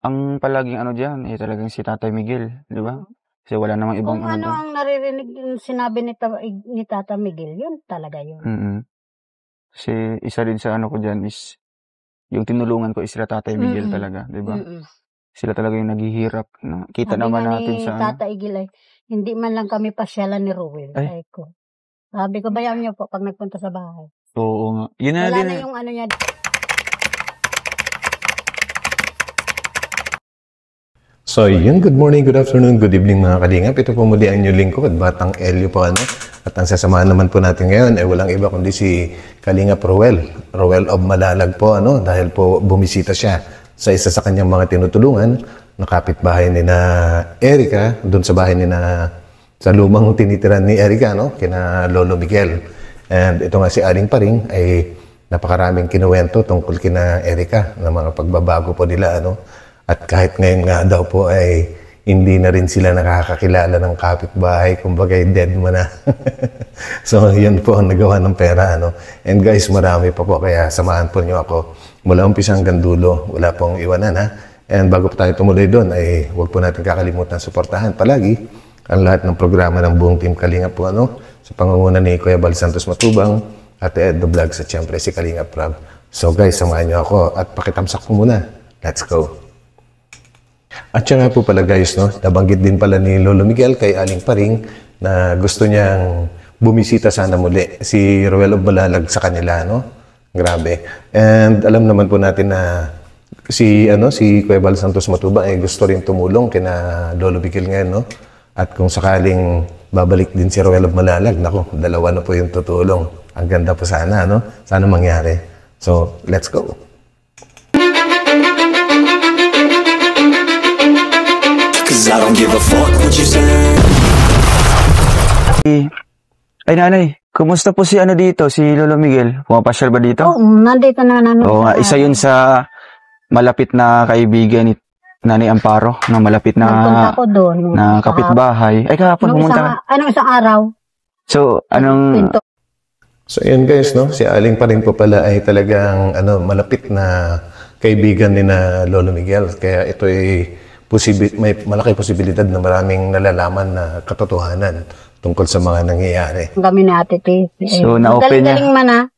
Ang palaging ano diyan, talagang si Tatay Miguel, 'di ba? Kasi wala namang ibang Kung ano ang naririnig yung sinabi ni Tata Miguel, yun talaga yun. Kasi isa din sa ano ko diyan is yung tinulungan ko is sila Tatay Miguel talaga, 'di ba? Sila talaga yung naghihirap na kita Sabi naman nga natin ni sa Tata Igil ay, hindi man lang kami pasyalan ni Ruel. Ay. Sabi ko, bayaan niyo po pag nagpunta sa bahay. Oo nga. Yun na Wala din. na yung ano niya. So yun, good morning, good afternoon, good evening mga kalingap. Ito po muli ang inyong lingkod, Batang Elio po ano. At ang sasamahan naman po natin ngayon ay walang iba kundi si Kalingap Roel of Malalag po ano. Dahil po bumisita siya sa isa sa kanyang mga tinutulungan na kapitbahay ni na Erica, doon sa bahay ni na sa lumang tinitiran ni Erica no, kina Lolo Miguel. And ito nga si Aling Paring ay napakaraming kinuwento tungkol kina Erica na mga pagbabago po nila ano. At kahit ngayon nga daw po ay hindi na rin sila nakakakilala ng kapitbahay, kumbaga dead mo na. So yan po ang nagawa ng pera ano. And guys, marami pa po kaya samahan po niyo ako mula umpisa hanggang dulo, wala pong iwanan ha. And bago pa tayo tumuloy doon ay huwag po natin kakalimutan suportahan palagi ang lahat ng programa ng buong Team Kalingap po ano, sa pangunguna ni Kuya Bal Santos Matubang, Ate Ed The Vlogs at syempre si Kalingap Rob. So guys, samahan niyo ako at pakitamsak ko muna. Let's go! At siya nga po pala guys, no, nabanggit din pala ni Lolo Miguel kay Aling Paring na gusto niyang bumisita sana muli si Roel of Malalag sa kanila, no? Grabe. And alam naman po natin na si Kuya Bal Santos Matubang ay gusto rin tumulong kina Lolo Miguel ngayon, no? At kung sakaling babalik din si Roel of Malalag, nako, dalawa na po yung tutulong. Ang ganda po sana, no? Sana mangyari. So, let's go. I don't give a fuck what you say. Ay nanay, kumusta po si dito, si Lolo Miguel? Pumapasyal ba dito? Oo, nandito na namin. Oo nga, isa yun sa malapit na kaibigan ni Nanay Amparo, na malapit na Nagpunta ko doon. na kapitbahay. Ay kahapon pumunta. Anong isang araw? So, anong So yan guys, no? Si Aling Paring po pala ay talagang malapit na kaibigan ni na Lolo Miguel. Kaya ito ay may malaki posibilidad na maraming nalalaman na katotohanan tungkol sa mga nangyayari. Kami ni Ate Tess. So, na-open niya. Galing man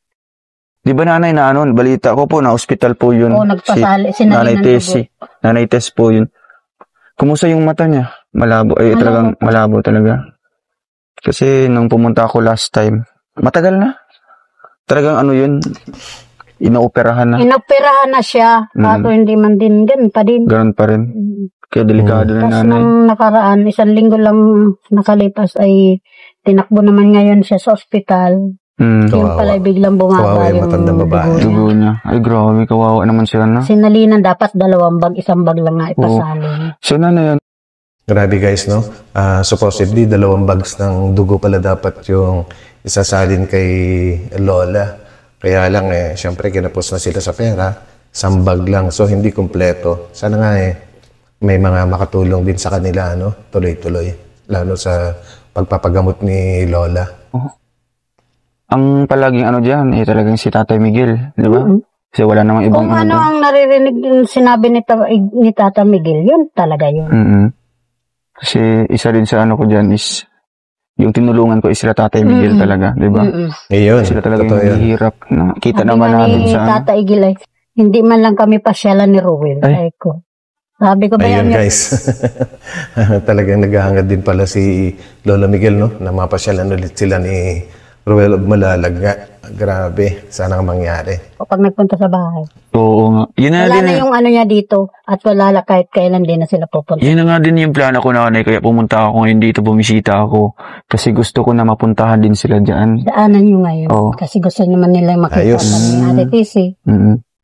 Di ba nanay na balita ko po na hospital po yun. Oo, nagpasali. Si Nanay Tessie. Nanay Tess po yun. Kumusta yung mata niya? Malabo. Ay, talagang malabo talaga. Kasi nung pumunta ako last time, matagal na. Talagang yun, inooperahan na. Inoperahan na siya. Kaso hindi man din, ganun pa din. Ganun pa rin. Kaya delikado na Tapos nanay. nung nakaraan, 1 linggo lang nakalipas ay tinakbo naman ngayon siya sa ospital. Yung pala biglang bumaba Kawawa yung matandang babae. Dugo niya. Ay, grabe. Kawawa naman siya na. Sinalinan dapat 2 bag, 1 bag lang nga ipasalin. So, nanay yan. Grabe guys, no? Supposedly, 2 bags ng dugo pala dapat yung isasalin kay Lola. Kaya lang syempre kinapos na sila sa pera, 1 bag lang. So, hindi kompleto. Sana nga may mga makatulong din sa kanila, no? Tuloy-tuloy. Lalo sa pagpapagamot ni Lola. Ang palaging diyan, talagang si Tatay Miguel, di ba? Kasi wala namang ibang Kung ang naririnig yung sinabi ni Tata Miguel, yun talaga yun. Kasi isa din sa ko dyan is yung tinulungan ko is sila Tatay Miguel talaga, di ba? Ayun, Sila talaga yung naghihirap. Kita Sabi naman nga natin ni sa Tata Igil ay, hindi man lang kami pasyalan ni Ruel. Sabi ko, ayun guys. Talagang naghahangad din pala si Lola Miguel, no? Na mapasyalan ulit sila ni Roel of Malalag nga. Grabe. Sana nga mangyari. Pag nagpunta sa bahay. Oo nga. Yun na Wala din, na yung niya dito. At wala na kahit kailan din na sila pupunta. yun na nga din yung plano ko nanay. Kaya pumunta ako ngayon dito, bumisita ako. Kasi gusto ko na mapuntahan din sila dyan. Daanan nyo ngayon. Oo. Kasi gusto naman nila makita Ayos. kami ni Ate Tessy.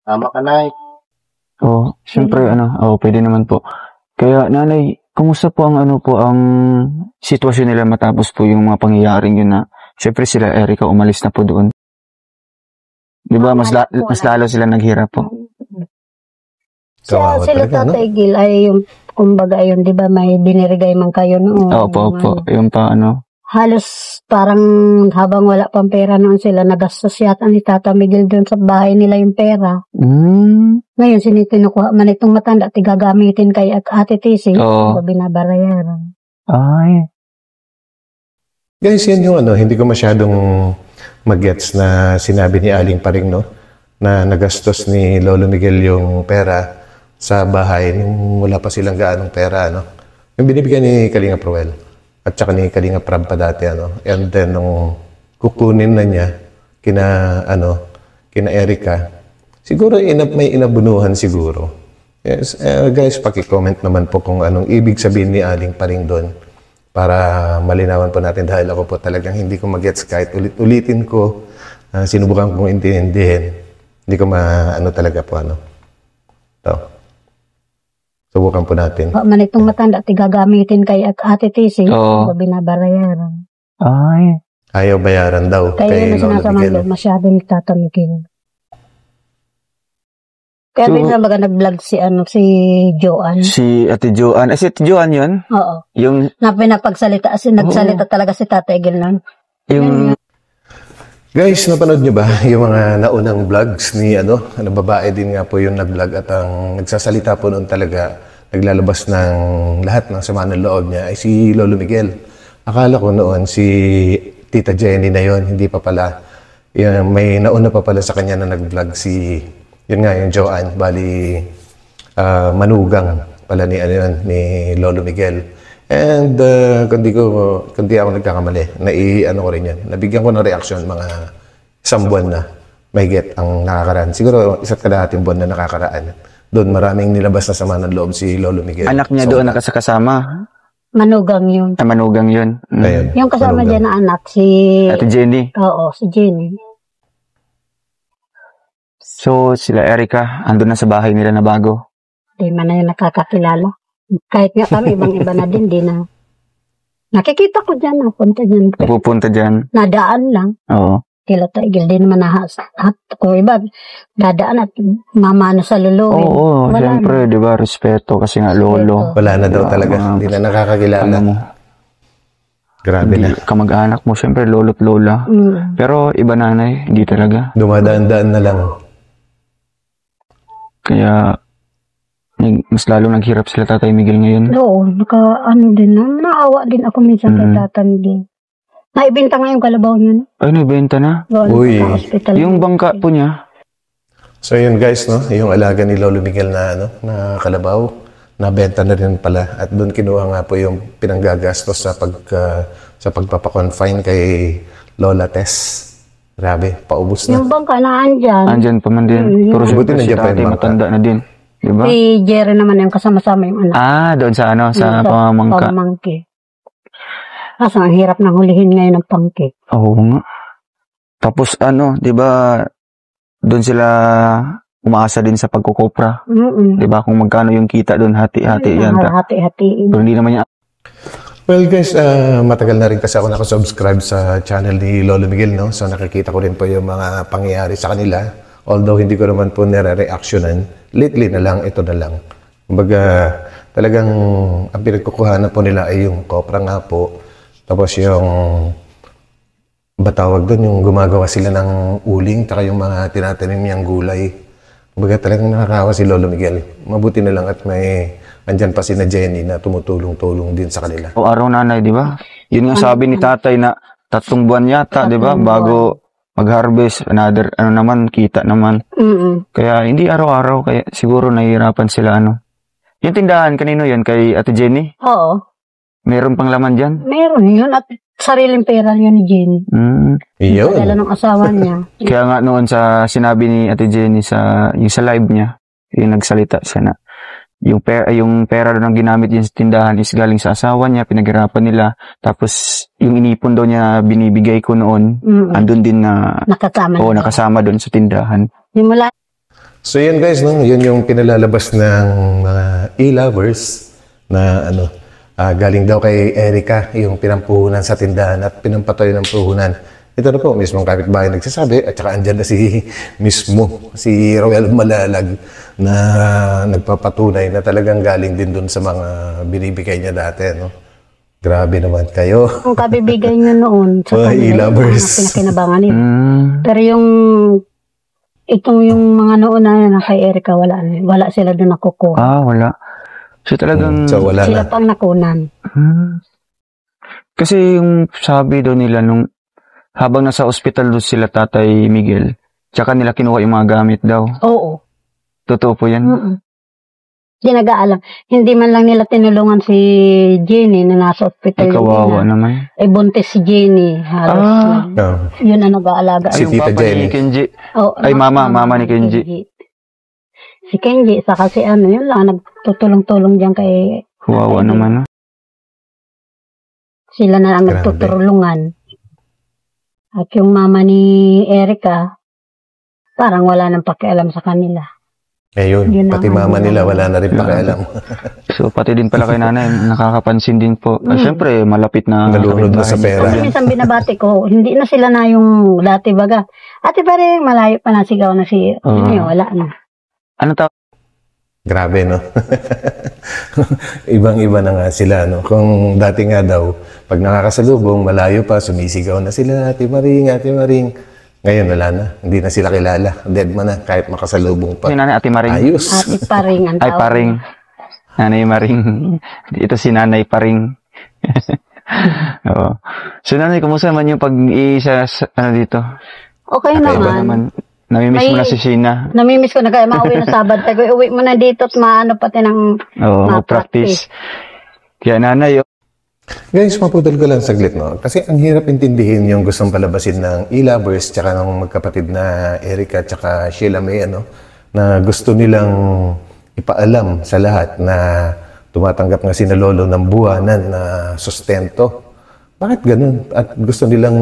Tama ka, Nay. Oo. Siyempre, pwede naman po. Kaya, nanay, kumusta po ang ang sitwasyon nila matapos po yung mga pangyayaring yun na siyempre sila Erica umalis na po doon. Di ba? Mas lalo sila naghirap po. Kawawa Sila talaga, no? Tata Igil ay yung, kumbaga yun, di ba may binirigay man kayo noon. Opo. Yung pa halos parang habang wala pang pera noon sila, nagastos yata ni Tata Miguel doon sa bahay nila yung pera. Ngayon, sinitinukuha man itong matanda, tigagamitin kay Ate Tisi, Oo. binabarayaran. Ay. Guys, yan yung hindi ko masyadong mag-gets na sinabi ni Aling Paring, no? Na nagastos ni Lolo Miguel yung pera sa bahay nung wala pa silang gaanong pera, no? Yung binibigyan ni Kalinga Proel at saka ni Kalinga Prab pa dati, And then, nung kukunin na niya kina Erica, siguro may inabunuhan siguro. Yes, guys, paki-comment naman po kung anong ibig sabihin ni Aling Paring doon para malinawan po natin dahil ako po talagang hindi ko mag-gets kahit ulit-ulitin ko, sinubukan kong intindihin. Hindi ko talaga po Ito. Subukan po natin. Man itong matanda, tigagamitin kay Ate Tisi, Oo. binabarayaran. Ay. Ayaw bayaran daw Kaya kay yun Lolo sinasamang Miguel. loob, masyado ni Tata Miguel. Kaya So- minsan baga nag-vlog si Joanne. Si Ate Joanne. Si Ate Joanne yun? Oo. Yung, Na pinapagsalita, nagsalita talaga si Tata Miguel nun. yung, Guys, napanood nyo ba yung mga naunang vlogs ni babae din nga po yung nag-vlog at ang nagsasalita po noon talaga, naglalabas ng lahat ng sama ng loob niya ay si Lolo Miguel. Akala ko noon si Tita Jenny na yon, hindi pa pala. May nauna pa pala sa kanya na nag-vlog yun nga yung Joanne, bali manugang pala ni Lolo Miguel. And kundi ako nagkakamali, ko rin yan. Nabigyan ko ng reaksyon mga isang buwan na may get ang nakakaraan. Siguro isa't kalahating buwan na nakakaraan. Doon maraming nilabas na sama ng loob si Lolo Miguel. anak niya doon nakasakasama. Manugang yun. Manugang yun. Ayun, Yung kasama manugang. dyan na anak, si... Ate Jenny. Oo, si Jenny. So, sila Erica, andun na sa bahay nila na bago. Di man na yung nakakakilala. Kahit nga kami, ibang-iba na din, di na. Nakikita ko dyan, napunta dyan. Pupunta dyan. Nadaan lang. Oo. Kila Taigil, di naman kung iba, dadaan at mamano sa luluhin. Oo, Wala siyempre, di ba, respeto kasi nga lolo. Wala na daw talaga. Hindi na nakakakilala. Ano mo, Grabe hindi, na. kamag-anak mo, siyempre, lolo't lola. Pero iba nanay, hindi talaga. Dumadaan-daan na lang. Kaya, mas lalo naghirap sila Tatay Miguel ngayon. Oo, din na. Naawa din ako minsan kay Tata Miguel. Naibenta nga yung kalabaw niya. No? Ay, nabenta na. Uy. Sa hospital. Yung bangka po niya. So yun guys, no, yung alaga ni Lolo Miguel na kalabaw, nabenta na rin pala at doon kinuha nga po yung pinanggagastos sa pagpapakonfine kay Lola Tess. Grabe, paubos na. Yung bangka na andyan. Andyan pa man din. Pero Buti siyempre si nandiyan pa yung tatay bangka. matanda na din. Di ba? Si Jerry naman yung kasama-sama yung anak. Doon sa sa pamangka. Pamangki. Kaso ang hirap na hulihin ngayon ng pangki. Oo nga. Tapos di ba, doon sila umaasa din sa pagkukopra. Di ba? Kung magkano yung kita doon, hati-hati yan. Hati-hatiin. Pero hindi naman yan. Well guys, matagal na rin kasi ako nakasubscribe sa channel ni Lolo Miguel, no? So nakikita ko rin po yung mga pangyayari sa kanila. Although hindi ko naman po nire-reactionan. Lately na lang, ito na lang. Kumbaga, talagang ang pinagkukuhanan po nila ay yung kopra nga po. Tapos yung batawag doon, yung gumagawa sila ng uling, taka yung mga tinatanim niyang gulay. Kumbaga talagang nakakawa si Lolo Miguel. Mabuti na lang at andyan pa si na Jenny na tumutulong-tulong din sa kanila. O araw nanay, di ba? Yun nga sabi ni tatay na 3 buwan yata, di ba? Bago mag-harvest, another, kita naman. Kaya hindi araw-araw, kaya siguro nahihirapan sila, Yung tindahan, kanino yun? Kay Ate Jenny? Oo. Meron pang laman dyan? Meron yun at sariling pera yun ni Jenny. Iyon. Dala ng asawa niya. Kaya nga noon sa sinabi ni Ate Jenny sa live niya, yung nagsalita siya na yung pera doon ang ginamit niya sa tindahan is galing sa asawa niya, pinaghirapan nila. Tapos yung inipon daw niya binibigay ko noon, andun din na nakasama doon sa tindahan. Yung mula. So yun guys, no? Yun yung pinalalabas ng mga e-lovers na galing daw kay Erica, yung pinampuhunan sa tindahan at pinampatoy ng puhunan. Ito na po, mismong kapitbahay nagsasabi at saka andyan na si Roel Malalag na nagpapatunay na talagang galing din dun sa mga binibigay niya dati. No? Grabe naman kayo. Kung kabibigay nyo noon sa Mga kanila, yung e-lovers. mga pinakinabangan nila. Mm. Pero yung mga noon na kay Erica, wala sila doon nakukuha. Wala. So talagang... So wala Sila na. pang nakunan. Kasi yung sabi doon nila nung habang nasa ospital doon sila Tatay Miguel, tsaka nila kinuha yung mga gamit daw. Oo. Totoo po yan? Hindi nag-aalam. Hindi man lang nila tinulungan si Jenny na nasa ospital. Ay, kawawa naman. Buntis si Jenny. Halos yun ang nag-aalaga. Si Ay, yung Tita papa Jenny. ni Kenji. Ay, mama ni Kenji. Si Kenji, saka si yun lang, nagtutulong-tulong dyan kay... Kawawa naman. Sila na ang Grabe. nagtutulungan. At yung mama ni Erica, parang wala nang pakialam sa kanila. Ayun, Yun pati naman mama yun. nila wala na rin pakialam. So, pati din pala kay nanay, nakakapansin din po. Siyempre, malapit na... Nalunod na sa kapitbahay. pera. Kasi minsan binabati ko, hindi na sila na yung dati baga. Ate pa rin, malayo pa na sigaw na si... wala na. Ano tawag? Grabe, no? Ibang-iba na nga sila, no? Kung dati nga daw, pag nakakasalubong, malayo pa, sumisigaw na sila, Ate Maring, Ate Maring. Ngayon, wala na. Hindi na sila kilala. Dead man na, kahit makasalubong pa. Si nanay, Ate Maring. Ayos. Ate pa rin ang Ay, tawag. Paring. Nanay Maring. Ito si Nanay Paring. Oo. So, nanay, kumusta naman yung pag-iisa dito? Okay Kakaiba naman. Namimiss mo May- na si Sheena. Namimiss ko na kaya mauwi na Sabad. Tayo, uwi mo na dito at maano pati ng Oo, ma-practice. practice. Kaya nanay, Guys, maputol ko lang saglit, no? Kasi ang hirap intindihin yung gustong palabasin ng e-lovers tsaka ng magkapatid na Erica tsaka Sheila May, ano? Na gusto nilang ipaalam sa lahat na tumatanggap nga sina Lolo ng buwanan na sustento. Bakit ganun? At gusto nilang,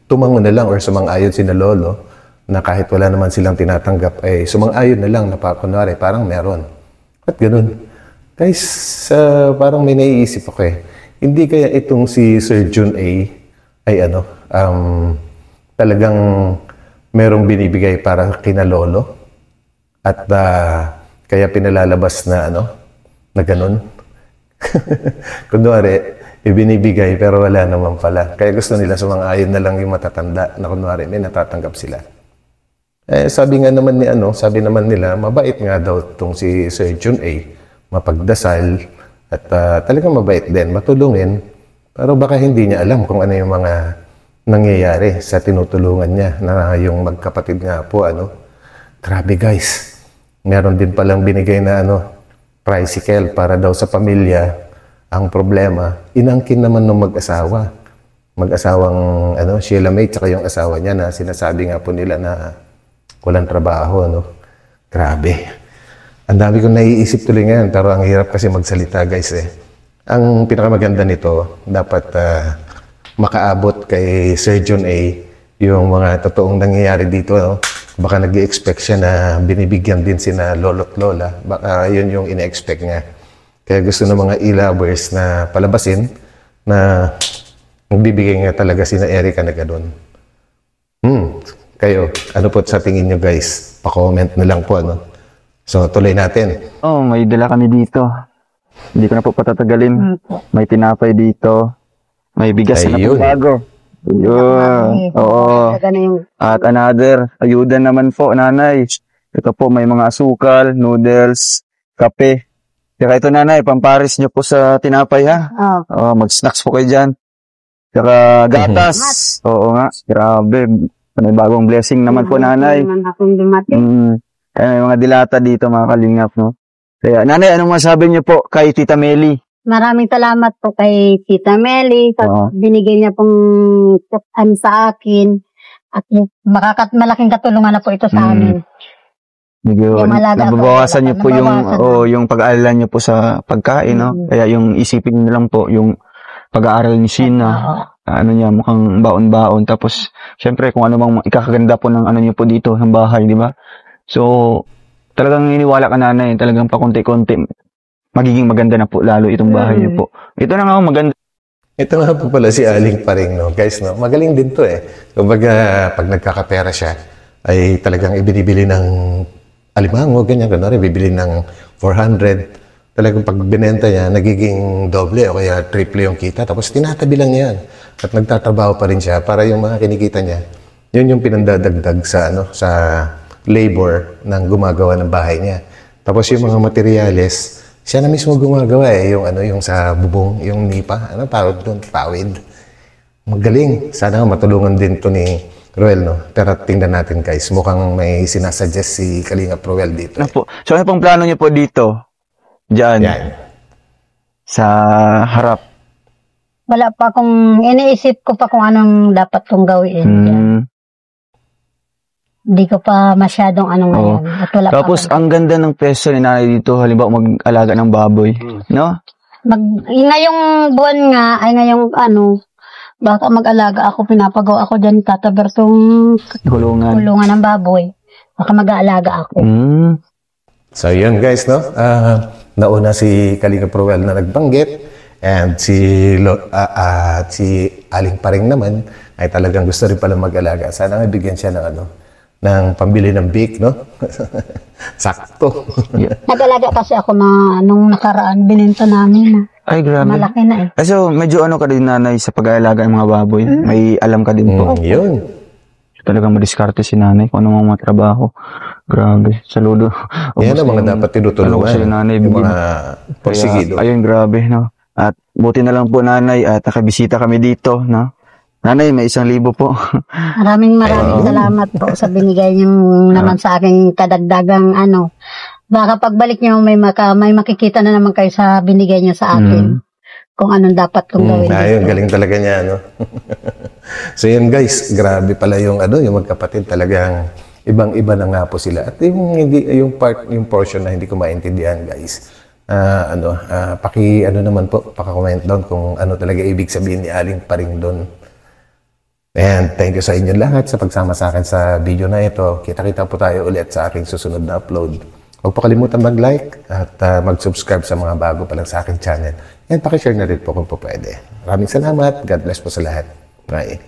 tumango na lang or sumang-ayon sina Lolo na kahit wala naman silang tinatanggap, ay sumang-ayon na lang na kunwari, parang meron. Bakit ganun? Guys, parang may naiisip ako eh. Hindi kaya itong si Sir Jun A ay talagang merong binibigay para kina Lolo? At kaya pinalalabas na na ganun? Kunwari, ibinibigay pero wala naman pala. Kaya gusto nila sumang-ayon na lang yung matatanda na kunwari may natatanggap sila. Sabi naman nila, mabait nga daw itong si Sir Jun A. Mapagdasal at talagang mabait din, matulungin, pero baka hindi niya alam kung ano yung mga nangyayari sa tinutulungan niya na yung magkapatid nga po, Grabe guys, meron din palang binigay na tricycle para daw sa pamilya. Ang problema, inangkin naman ng mag-asawa. Mag-asawang Sheila May tsaka yung asawa niya na sinasabi nga po nila na walang trabaho, Grabe. Ang dami kong naiisip tuloy ngayon, pero ang hirap kasi magsalita, guys, eh. Ang pinakamaganda nito, dapat makaabot kay Sir John A. yung mga totoong nangyayari dito, Baka nag-i-expect siya na binibigyan din sina lolo't lola. Baka yun yung ina-expect niya. Kaya gusto ng mga e-lovers na palabasin na magbibigay nga talaga sina Erica na gano'n. Kayo, ano po sa tingin nyo, guys? Pa-comment na lang po, So, tuloy natin. may dala kami dito. Hindi ko na po patatagalin. May tinapay dito. May bigas na po Ayun. bago. Yun. Oo. At another, ayuda naman po, nanay. Ito po, may mga asukal, noodles, kape. Kaya ito, nanay, pamparis nyo po sa tinapay, ha? Mag-snacks po kayo dyan. Saka gatas. Oo nga, grabe. May bagong blessing naman po, nanay. May mga dilata dito, mga kalingap, no? Kaya, nanay, anong masabi niyo po kay Tita Meli? Maraming salamat po kay Tita Meli sa binigay niya pong sa akin at malaking katulungan na po ito sa amin. Medyo nababawasan niyo po yung pag-aalala niyo po sa pagkain, no? Kaya yung isipin niyo lang po yung pag-aaral ni Sheena, mukhang baon-baon. Tapos, syempre, kung ano mang ikakaganda po ng niyo po dito, ng bahay, di ba? So, talagang iniwala ka, nanay, talagang pakunti-kunti, magiging maganda na po lalo itong bahay niyo po. Ito na nga maganda. Ito nga po pala si Aling Paring, guys, magaling din to eh. Kumbaga, pag nagkakapera siya, ay talagang ibinibili ng alimango, ganyan, bibili ng 400, talagang pag binenta niya, nagiging doble o kaya triple yung kita. Tapos tinatabi lang niya yan. At nagtatrabaho pa rin siya para yung mga kinikita niya, yun yung pinandadagdag sa labor ng gumagawa ng bahay niya. Tapos yung mga materyales, siya na mismo gumagawa yung sa bubong, yung nipa, tawag doon, pawid. Magaling. Sana matulungan din to ni Ruel, no? Pero tingnan natin guys, mukhang may sinasuggest si Kalingap Ruel dito. Ano po? So ano pong plano niyo po dito? Diyan. Yan. Sa harap. Wala pa akong, iniisip ko pa kung anong dapat kong gawin. Hindi ko pa masyadong ngayon. At wala Tapos pa ang ganda ng peso ni nanay dito, halimbawa mag-alaga ng baboy. No? Ngayong buwan nga, ay ngayong baka mag-alaga ako, pinapagawa ako dyan, tatabertong Kulungan. ng baboy. Baka mag-aalaga ako. So yun guys, no? Nauna si Kalingap Ruel na nagbanggit and si Aling Paring naman ay talagang gusto rin pala mag-alaga. Sana nga bigyan siya ng pambili ng bake, no? Sakto. Nag-alaga kasi ako nung nakaraan, bininta namin. Ay, grabe. Malaki na eh. So, medyo ka din nanay sa pag-aalaga ng mga baboy. May alam ka din po. Yun. Talagang madiskarte si nanay kung ano mga trabaho. Grabe. Saludo. Yan ang mga dapat tinutulungan. Nanay, yung mga porsigido. Ayun, grabe, no? At buti na lang po, nanay, at nakabisita kami dito, no? Nanay, may 1,000 po. Maraming salamat po sa binigay niyo naman sa aking kadagdagang Baka pagbalik niyo may makikita na naman kayo sa binigay niyo sa akin. Kung anong dapat kong gawin. Ayun, galing talaga niya, no? So yun guys, grabe pala yung magkapatid, talagang ibang-iba na nga po sila. At yung portion na hindi ko maintindihan guys. Paki-comment down kung ano talaga ibig sabihin ni Aling Paring doon. And thank you sa inyo lahat sa pagsama sa akin sa video na ito. Kita-kita po tayo ulit sa aking susunod na upload. Huwag po kalimutan mag-like at mag-subscribe sa mga bago pa lang sa aking channel. And pakishare na rin po kung po pwede. Maraming salamat. God bless po sa lahat. Bye.